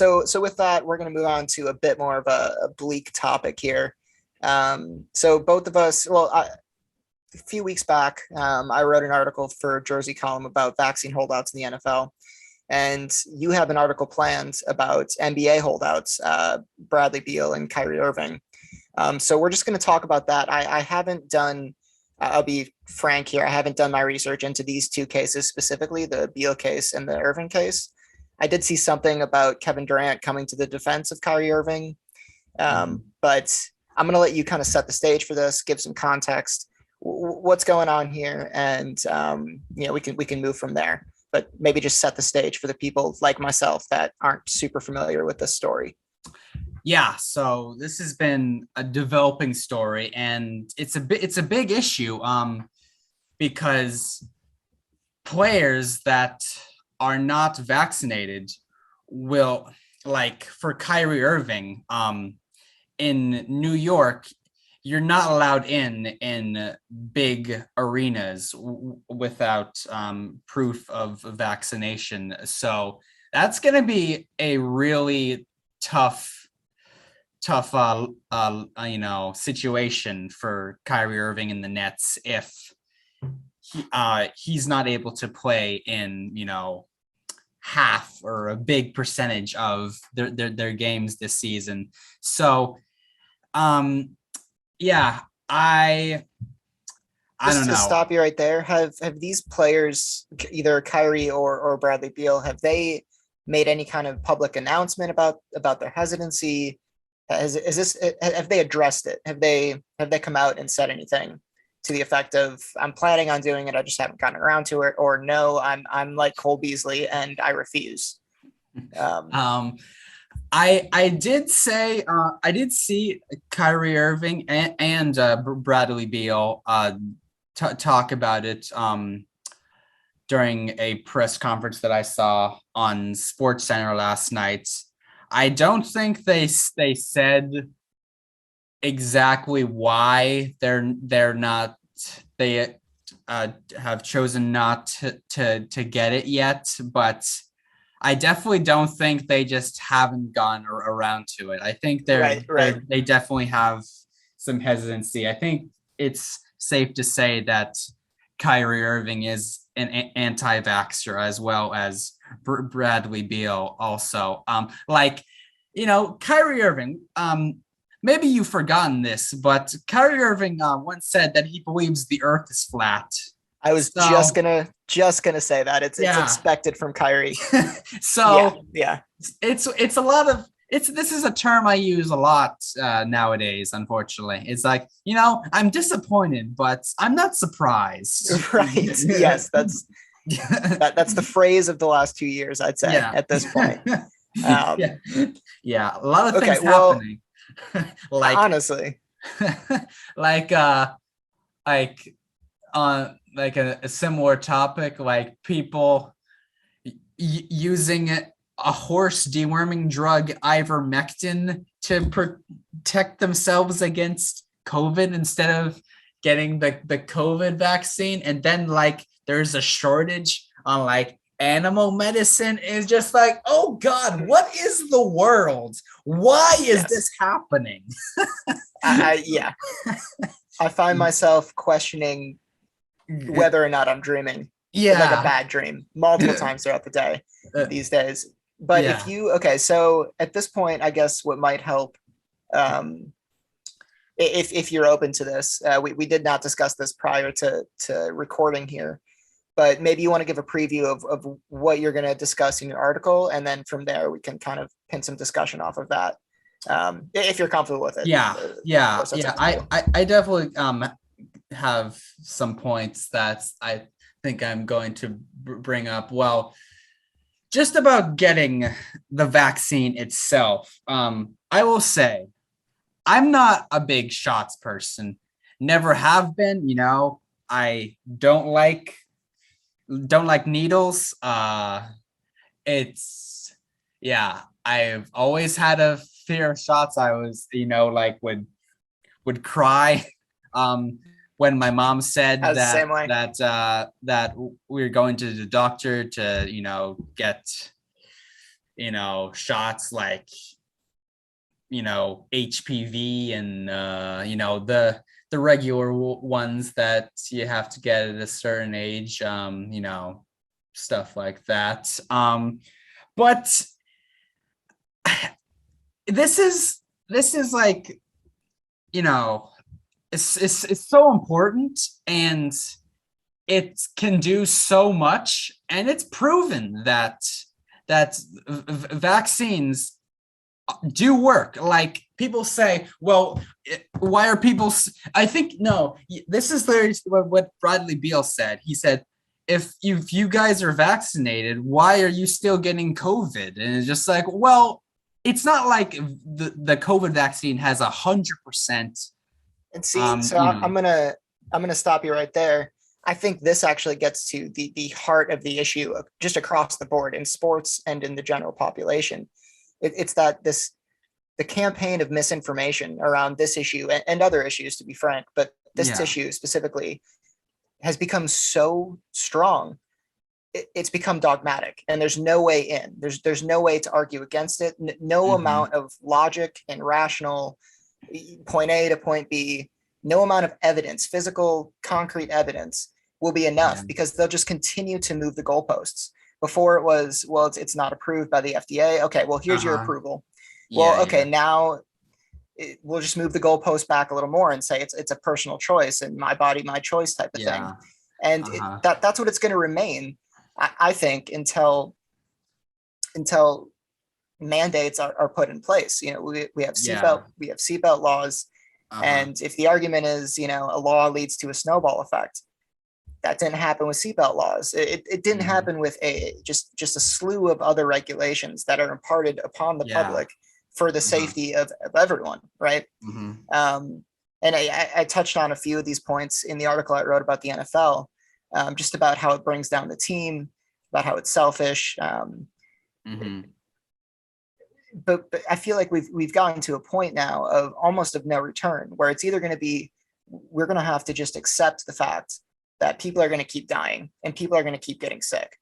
So with that, we're going to move on to a bit more of a bleak topic here. So both of us, a few weeks back, I wrote an article for Jersey Column about vaccine holdouts in the NFL. And you have an article planned about NBA holdouts, Bradley Beal and Kyrie Irving. So we're just going to talk about that. I haven't done, I'll be frank here, I haven't done my research into these two cases specifically, the Beal case and the Irving case. I did see something about Kevin Durant coming to the defense of Kyrie Irving, but I'm going to let you kind of set the stage for this, give some context, what's going on here, and we can move from there. But maybe just set the stage for the people like myself that aren't super familiar with this story. Yeah, so this has been a developing story, and it's a big issue because players that are not vaccinated will, like for Kyrie Irving, in New York, you're not allowed in big arenas without proof of vaccination. So that's going to be a really tough situation for Kyrie Irving and the Nets if he's not able to play in half or a big percentage of their games this season. So yeah, I don't know. To stop you right there, have these players, either Kyrie or Bradley Beal, have they made any kind of public announcement about their hesitancy? Have they addressed it? Have they come out and said anything to the effect of, I'm planning on doing it, I just haven't gotten around to it, or no, I'm like Cole Beasley and I refuse? I did see Kyrie Irving and Bradley Beal talk about it during a press conference that I saw on SportsCenter last night. I don't think they said exactly why they have chosen not to get it yet, but I definitely don't think they just haven't gone around to it. I think they definitely have some hesitancy. I think it's safe to say that Kyrie Irving is an anti-vaxxer, as well as Bradley Beal also. Kyrie Irving, maybe you've forgotten this, but Kyrie Irving once said that he believes the earth is flat. I was just gonna say that it's expected from Kyrie. So yeah, it's a lot of this is a term I use a lot nowadays. Unfortunately, it's like, I'm disappointed, but I'm not surprised. Right? Yes, that's the phrase of the last 2 years, I'd say, at this point. Yeah, a lot of things happening. Like honestly, like on like a similar topic, like people using a horse deworming drug ivermectin to protect themselves against COVID instead of getting the COVID vaccine, and then there's a shortage on animal medicine. Is just like, oh God, what is the world? Why is this happening? I find myself questioning whether or not I'm dreaming. Like a bad dream multiple times throughout the day these days. But so at this point, I guess what might help, if you're open to this, we did not discuss this prior to recording here, but maybe you want to give a preview of what you're going to discuss in your article, and then from there we can kind of pin some discussion off of that, if you're comfortable with it. I definitely have some points that I think I'm going to bring up. Well, just about getting the vaccine itself, I will say I'm not a big shots person. Never have been. I don't like needles. I've always had a fear of shots. I was, would cry when my mom said that we were going to the doctor to, get shots like, HPV and, the regular ones that you have to get at a certain age, stuff like that. But this is like, it's so important, and it can do so much, and it's proven that vaccines do work. Like, people say, well, why are people? I think no. This is what Bradley Beal said. He said, if you guys are vaccinated, why are you still getting COVID? And it's just like, well, it's not like the COVID vaccine has 100%. And see, I'm gonna stop you right there. I think this actually gets to the heart of the issue, just across the board in sports and in the general population. It's that the campaign of misinformation around this issue and other issues, to be frank, but this issue specifically has become so strong. It's become dogmatic, and there's no way in. There's no way to argue against it. No amount of logic and rational point A to point B, no amount of evidence, physical, concrete evidence, will be enough, because they'll just continue to move the goalposts. Before it was, well, it's not approved by the FDA. Okay, well, here's your approval. Well, okay, now we'll just move the goalpost back a little more and say it's a personal choice and my body, my choice type of thing. And that's what it's going to remain, I think, until mandates are put in place. We have seatbelt laws, and if the argument is a law leads to a snowball effect, that didn't happen with seatbelt laws. It didn't happen with just a slew of other regulations that are imparted upon the public for the safety of everyone, right? And I touched on a few of these points in the article I wrote about the NFL, just about how it brings down the team, about how it's selfish. But I feel like we've gotten to a point now of almost of no return, where it's either going to be, we're going to have to just accept the fact that people are going to keep dying and people are going to keep getting sick,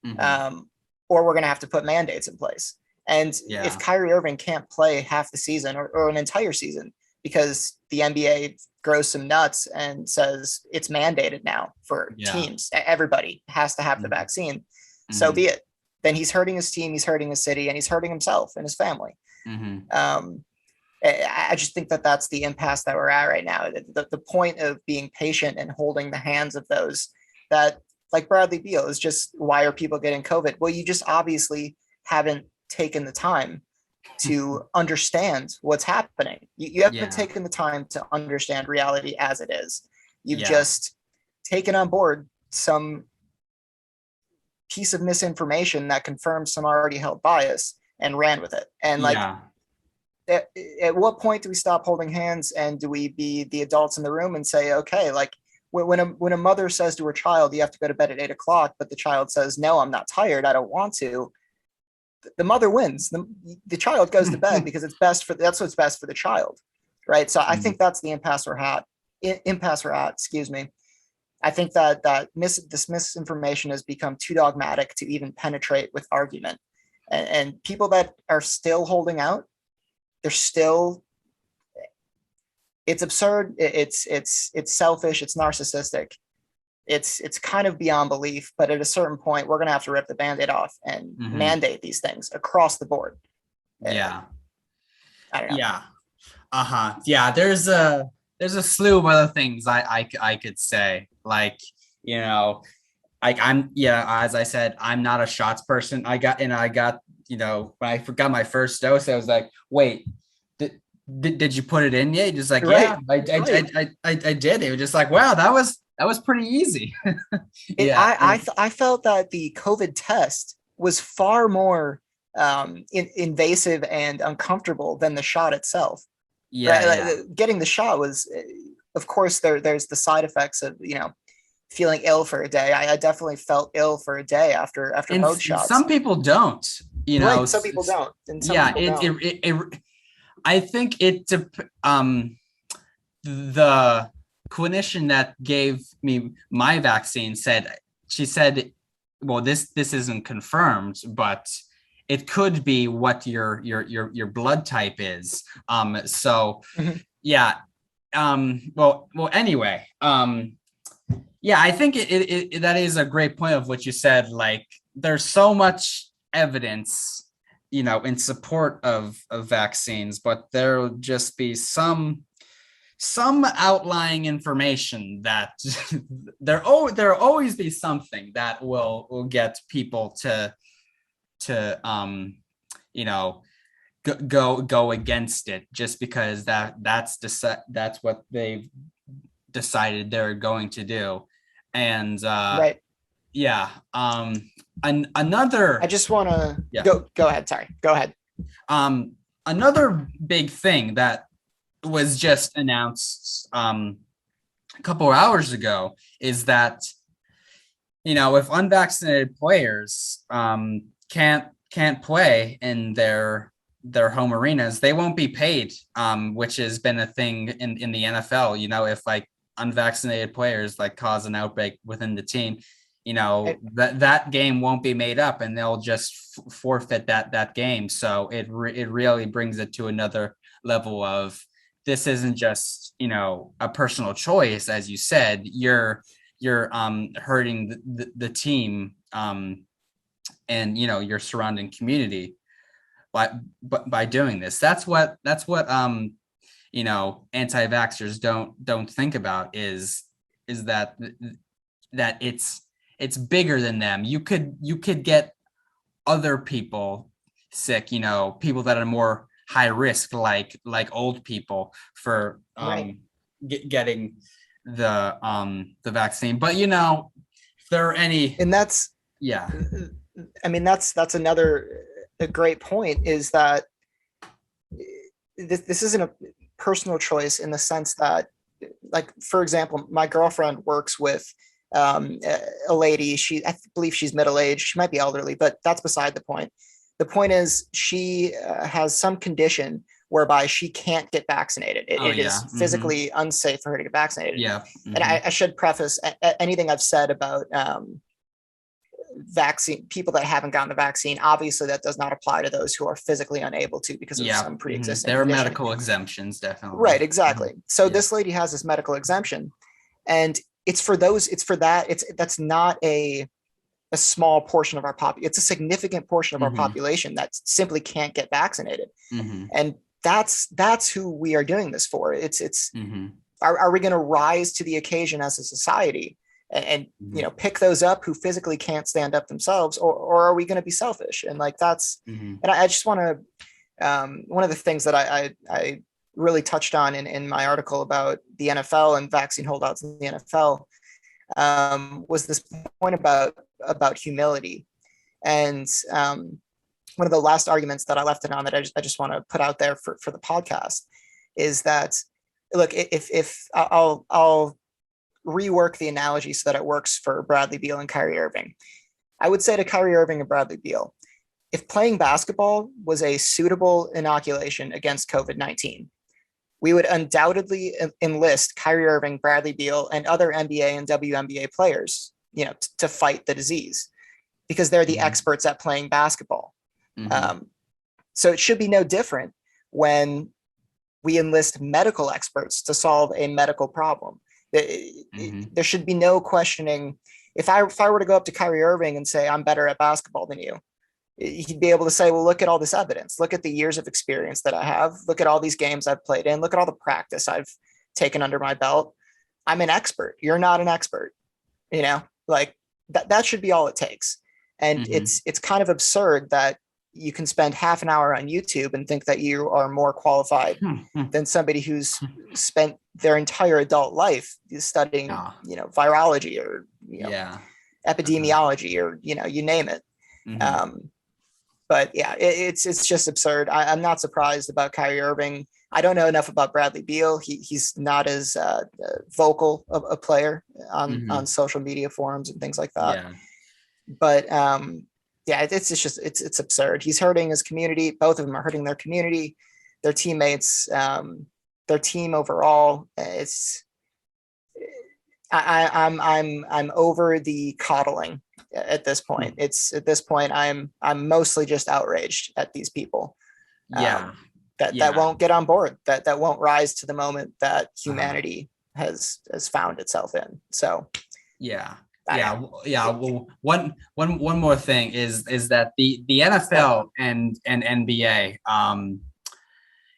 or we're going to have to put mandates in place. And if Kyrie Irving can't play half the season or an entire season because the NBA grows some nuts and says it's mandated now for teams, everybody has to have the vaccine, so be it. Then he's hurting his team, he's hurting his city, and he's hurting himself and his family. I just think that's the impasse that we're at right now. The point of being patient and holding the hands of those that, like Bradley Beal, is just, why are people getting COVID? Well, you just obviously haven't taken the time to understand what's happening. You haven't taken the time to understand reality as it is. You've just taken on board some piece of misinformation that confirms some already held bias and ran with it. And at what point do we stop holding hands, and do we be the adults in the room and say, okay, like when a mother says to her child, you have to go to bed at 8:00, but the child says, no, I'm not tired, I don't want to, the mother wins. The child goes to bed because that's what's best for the child, right? So I think that's the impasse we're at. Excuse me. I think that this misinformation has become too dogmatic to even penetrate with argument, and people that are still holding out, it's absurd. It's selfish. It's narcissistic. It's kind of beyond belief. But at a certain point, we're going to have to rip the Band-Aid off and mandate these things across the board. I don't know. There's a slew of other things I could say, like, as I said, I'm not a shots person. I got when I forgot my first dose, I was like, wait, did you put it in yet? Just like, I did. It was just like, wow, that was pretty easy. I felt that the COVID test was far more invasive and uncomfortable than the shot itself. Getting the shot was, of course, there's the side effects of feeling ill for a day. I definitely felt ill for a day after both shots. Some people don't, some people don't. And some people don't. I think the clinician that gave me my vaccine said, well, this isn't confirmed, but it could be what your blood type is. So Mhm. yeah. Well, anyway, yeah, I think that is a great point of what you said. Like, there's so much evidence, in support of vaccines, but there'll just be some outlying information that there'll always be something that will get people to you know go against it, just because that's what they've decided they're going to do. And Right. yeah, another I just want to yeah go ahead. Sorry. Go ahead. another big thing that was just announced a couple of hours ago is that, if unvaccinated players can't play in their home arenas, they won't be paid, which has been a thing in the NFL. If like unvaccinated players like cause an outbreak within the team, that game won't be made up, and they'll just forfeit that game. So it really brings it to another level of, this isn't just a personal choice, as you said. You're hurting the team, and your surrounding community by doing this. That's what anti-vaxxers don't think about, is that it's bigger than them. You could get other people sick, people that are more high risk, like old people, for Right. getting the vaccine. But if there are any, And that's, yeah. I mean, that's another a great point, is that this isn't a personal choice in the sense that, like, for example, my girlfriend works with a lady. I believe she's middle aged. She might be elderly, but that's beside the point. The point is, she has some condition whereby she can't get vaccinated. It Yeah. is physically unsafe for her to get vaccinated. Yeah. And I should preface anything I've said about vaccine people that haven't gotten the vaccine. Obviously, that does not apply to those who are physically unable to because of some pre-existing There are condition. medical exemptions, definitely. Right, exactly. So Yeah. this lady has this medical exemption, and it's for those. It's for that. That's not a small portion of our population. It's a significant portion of our population that simply can't get vaccinated, and that's who we are doing this for. It's are we going to rise to the occasion as a society and pick those up who physically can't stand up themselves, or are we going to be selfish? And like that's and I just want to one of the things that I really touched on in my article about the NFL and vaccine holdouts in the NFL was this point about humility. And one of the last arguments that I left it on that I just want to put out there for the podcast is that, look, if I'll rework the analogy so that it works for Bradley Beal and Kyrie Irving. I would say to Kyrie Irving and Bradley Beal, if playing basketball was a suitable inoculation against COVID-19, we would undoubtedly enlist Kyrie Irving, Bradley Beal, and other NBA and WNBA players, to fight the disease, because they're the experts at playing basketball. So it should be no different when we enlist medical experts to solve a medical problem. There should be no questioning. If I were to go up to Kyrie Irving and say, I'm better at basketball than you, he'd be able to say, well, look at all this evidence. Look at the years of experience that I have. Look at all these games I've played in. Look at all the practice I've taken under my belt. I'm an expert. You're not an expert. Like that should be all it takes. And it's kind of absurd that you can spend half an hour on YouTube and think that you are more qualified than somebody who's spent their entire adult life studying, virology or epidemiology or you name it. But yeah, it's just absurd. I'm not surprised about Kyrie Irving. I don't know enough about Bradley Beal. He's not as vocal of a player on social media forums and things like that. Yeah. But it's absurd. He's hurting his community. Both of them are hurting their community, their teammates, their team overall. I'm over the coddling. at this point. It's at this point I'm mostly just outraged at these people. Yeah. That won't get on board, that won't rise to the moment that Uh-huh. humanity has found itself in. So Yeah. I Yeah. know. Yeah. Well, one more thing is that the NFL and NBA,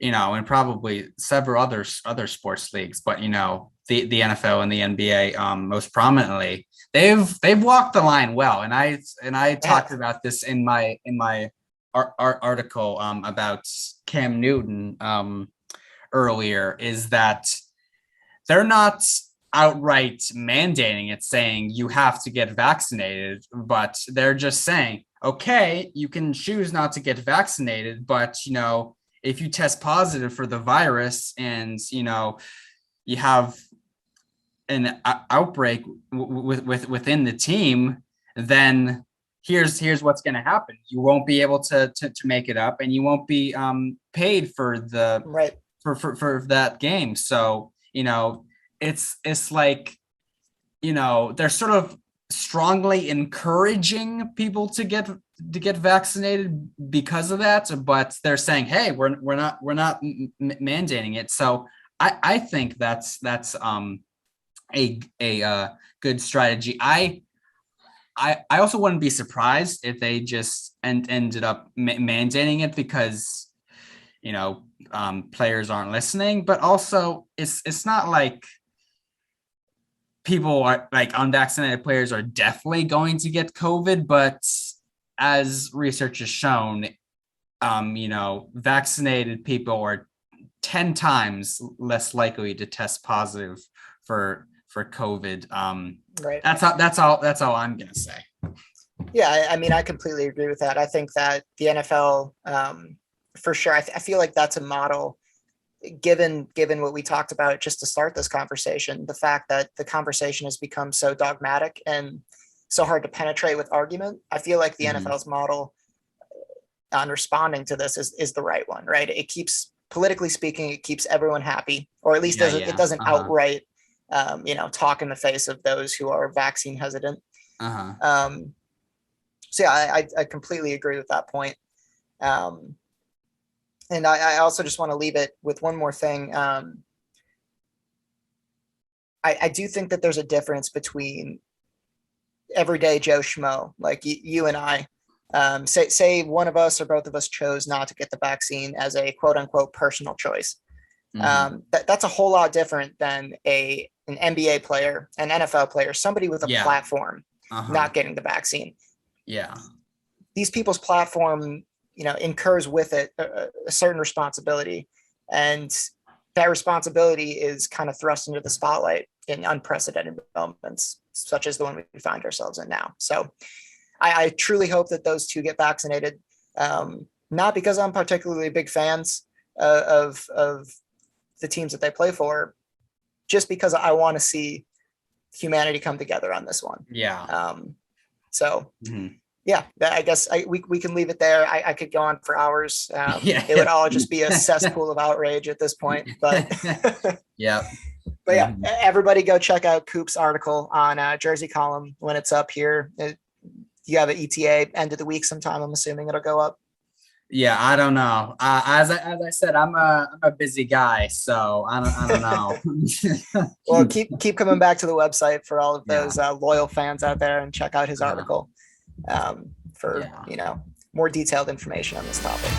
and probably several other sports leagues, but the NFL and the NBA, most prominently, they've walked the line well. And I talked about this in my article about Cam Newton earlier, is that they're not outright mandating it, saying you have to get vaccinated, but they're just saying, okay, you can choose not to get vaccinated, but if you test positive for the virus and you have an outbreak within the team, then here's what's going to happen. You won't be able to make it up, and you won't be paid for the right for that game. So it's like they're sort of strongly encouraging people to get vaccinated because of that, but they're saying, hey, we're not mandating it. So I think that's a good strategy. I also wouldn't be surprised if they just ended up mandating it, because players aren't listening, but also it's not like people are like unvaccinated players are definitely going to get COVID, but as research has shown, vaccinated people are 10 times less likely to test positive for COVID. right That's all I'm gonna say. Yeah, I mean, I completely agree with that. I think that the NFL, for sure, I feel like that's a model, given what we talked about just to start this conversation, the fact that the conversation has become so dogmatic and so hard to penetrate with argument. I feel like the NFL's model on responding to this is the right one, right? It keeps, politically speaking, it keeps everyone happy, or at least it doesn't outright, talk in the face of those who are vaccine hesitant. So yeah, I completely agree with that point. And I also just want to leave it with one more thing. I do think that there's a difference between everyday Joe Schmo, like you and I. Say one of us or both of us chose not to get the vaccine as a quote unquote personal choice. That's a whole lot different than an NBA player, an NFL player, somebody with a platform not getting the vaccine. Yeah. These people's platform, incurs with it a certain responsibility, and that responsibility is kind of thrust into the spotlight in unprecedented moments, such as the one we find ourselves in now. So I truly hope that those two get vaccinated, not because I'm particularly big fans of the teams that they play for, just because I want to see humanity come together on this one. Yeah. Yeah, I guess we can leave it there. I could go on for hours. It would all just be a cesspool of outrage at this point. But yeah. But yeah, everybody go check out Coop's article on Jersey Column when it's up here. You have an ETA end of the week sometime. I'm assuming it'll go up. Yeah, I don't know. As I said, I'm a busy guy, so I don't know. Well, keep coming back to the website for all of those loyal fans out there, and check out his article for more detailed information on this topic.